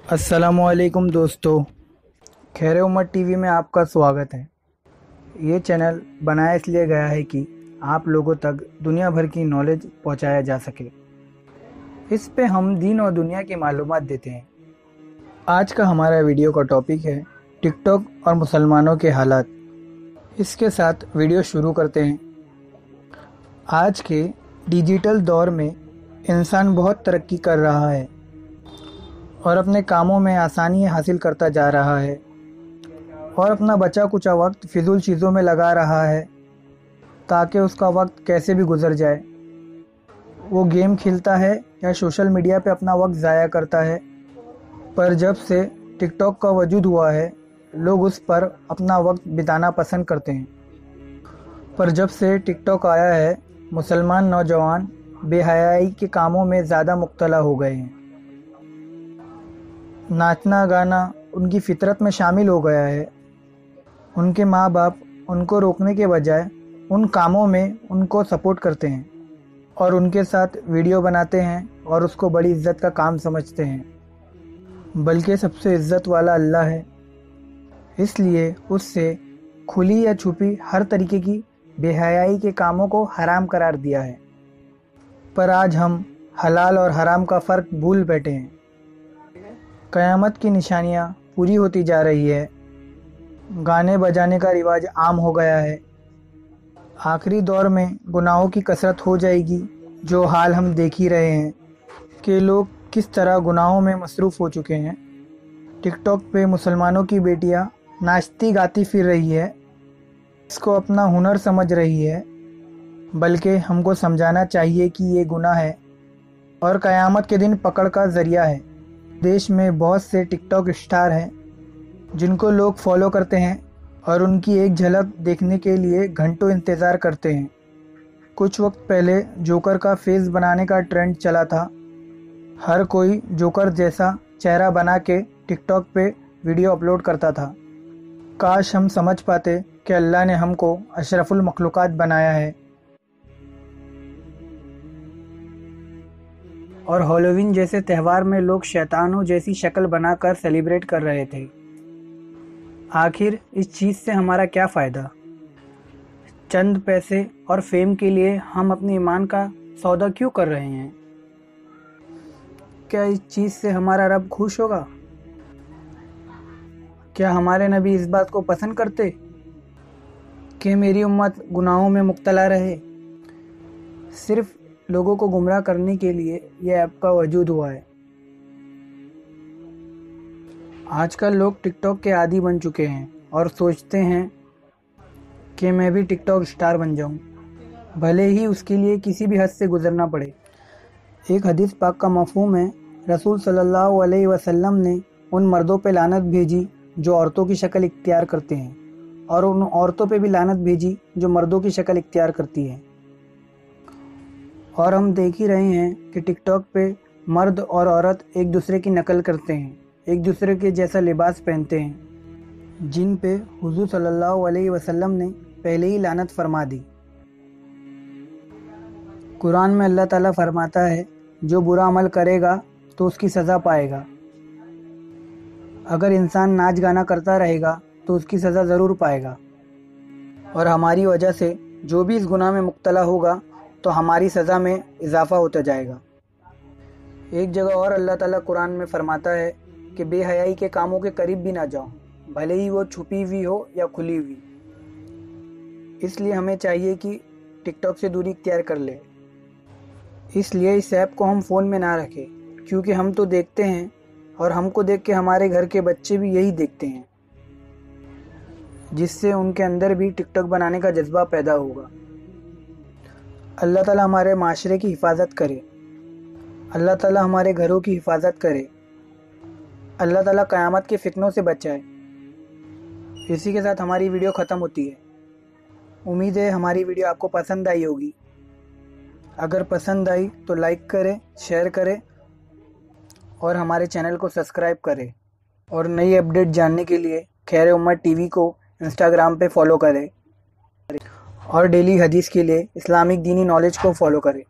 अस्सलामुअलैकुम दोस्तों, खैर उम्मत टीवी में आपका स्वागत है। ये चैनल बनाया इसलिए गया है कि आप लोगों तक दुनिया भर की नॉलेज पहुंचाया जा सके। इस पे हम दीन और दुनिया की मालूमात देते हैं। आज का हमारा वीडियो का टॉपिक है टिकटॉक और मुसलमानों के हालात। इसके साथ वीडियो शुरू करते हैं। आज के डिजिटल दौर में इंसान बहुत तरक्की कर रहा है और अपने कामों में आसानी हासिल करता जा रहा है और अपना बचा कुचा वक्त फिजूल चीज़ों में लगा रहा है ताकि उसका वक्त कैसे भी गुजर जाए। वो गेम खेलता है या सोशल मीडिया पे अपना वक्त ज़ाया करता है। पर जब से टिकटॉक का वजूद हुआ है, लोग उस पर अपना वक्त बिताना पसंद करते हैं। पर जब से टिकटॉक आया है, मुसलमान नौजवान बेहयाई के कामों में ज़्यादा मुब्तला हो गए हैं। नाचना गाना उनकी फितरत में शामिल हो गया है। उनके माँ बाप उनको रोकने के बजाय उन कामों में उनको सपोर्ट करते हैं और उनके साथ वीडियो बनाते हैं और उसको बड़ी इज्जत का काम समझते हैं। बल्कि सबसे इज्जत वाला अल्लाह है, इसलिए उससे खुली या छुपी हर तरीके की बेहयाई के कामों को हराम करार दिया है। पर आज हम हलाल और हराम का फ़र्क भूल बैठे हैं। क़यामत की निशानियाँ पूरी होती जा रही है। गाने बजाने का रिवाज आम हो गया है। आखिरी दौर में गुनाहों की कसरत हो जाएगी। जो हाल हम देख ही रहे हैं कि लोग किस तरह गुनाहों में मसरूफ़ हो चुके हैं। टिकटॉक पे मुसलमानों की बेटियां नाचती गाती फिर रही है, इसको अपना हुनर समझ रही है। बल्कि हमको समझाना चाहिए कि ये गुनाह है और क़यामत के दिन पकड़ का ज़रिया है। देश में बहुत से टिकटॉक स्टार हैं जिनको लोग फॉलो करते हैं और उनकी एक झलक देखने के लिए घंटों इंतज़ार करते हैं। कुछ वक्त पहले जोकर का फेस बनाने का ट्रेंड चला था। हर कोई जोकर जैसा चेहरा बना के टिकटॉक पे वीडियो अपलोड करता था। काश हम समझ पाते कि अल्लाह ने हमको अशरफुल मखलूक़ात बनाया है और हैलोवीन जैसे त्यौहार में लोग शैतानों जैसी शक्ल बनाकर सेलिब्रेट कर रहे थे। आखिर इस चीज़ से हमारा क्या फ़ायदा? चंद पैसे और फेम के लिए हम अपने ईमान का सौदा क्यों कर रहे हैं? क्या इस चीज़ से हमारा रब खुश होगा? क्या हमारे नबी इस बात को पसंद करते कि मेरी उम्मत गुनाहों में मुब्तला रहे? सिर्फ लोगों को गुमराह करने के लिए यह ऐप का वजूद हुआ है। आजकल लोग टिकटॉक के आदी बन चुके हैं और सोचते हैं कि मैं भी टिकटॉक स्टार बन जाऊं, भले ही उसके लिए किसी भी हद से गुजरना पड़े। एक हदीस पाक का मफ़हूम है, रसूल सल्लल्लाहु अलैहि वसल्लम ने उन मर्दों पे लानत भेजी जो औरतों की शक्ल इख्तियार करते हैं और उन औरतों पे भी लानत भेजी जो मर्दों की शक्ल इख्तियार करती हैं। और हम देख ही रहे हैं कि टिकटॉक पे मर्द और औरत एक दूसरे की नकल करते हैं, एक दूसरे के जैसा लिबास पहनते हैं, जिन पे हुज़ूर सल्लल्लाहु अलैहि वसल्लम ने पहले ही लानत फरमा दी। कुरान में अल्लाह ताला फरमाता है, जो बुरा अमल करेगा तो उसकी सज़ा पाएगा। अगर इंसान नाच गाना करता रहेगा तो उसकी सज़ा ज़रूर पाएगा और हमारी वजह से जो भी इस गुनाह में मुब्तला होगा तो हमारी सज़ा में इजाफ़ा होता जाएगा। एक जगह और अल्लाह ताला कुरान में फरमाता है कि बेहयाई के कामों के करीब भी ना जाओ, भले ही वो छुपी हुई हो या खुली हुई। इसलिए हमें चाहिए कि टिकटॉक से दूरी इख्तियार कर ले। इसलिए इस ऐप को हम फ़ोन में ना रखें, क्योंकि हम तो देखते हैं और हमको देख के हमारे घर के बच्चे भी यही देखते हैं, जिससे उनके अंदर भी टिकटॉक बनाने का जज्बा पैदा होगा। अल्लाह ताला हमारे माशरे की हिफाजत करे। अल्लाह ताला हमारे घरों की हिफाजत करे। अल्लाह ताला क़यामत के फितनों से बचाए। इसी के साथ हमारी वीडियो ख़त्म होती है। उम्मीद है हमारी वीडियो आपको पसंद आई होगी। अगर पसंद आई तो लाइक करें, शेयर करें और हमारे चैनल को सब्सक्राइब करें। और नई अपडेट जानने के लिए खैर उम्मत टीवी को इंस्टाग्राम पे फॉलो करें और डेली हदीस के लिए इस्लामिक दीनी नॉलेज को फॉलो करें।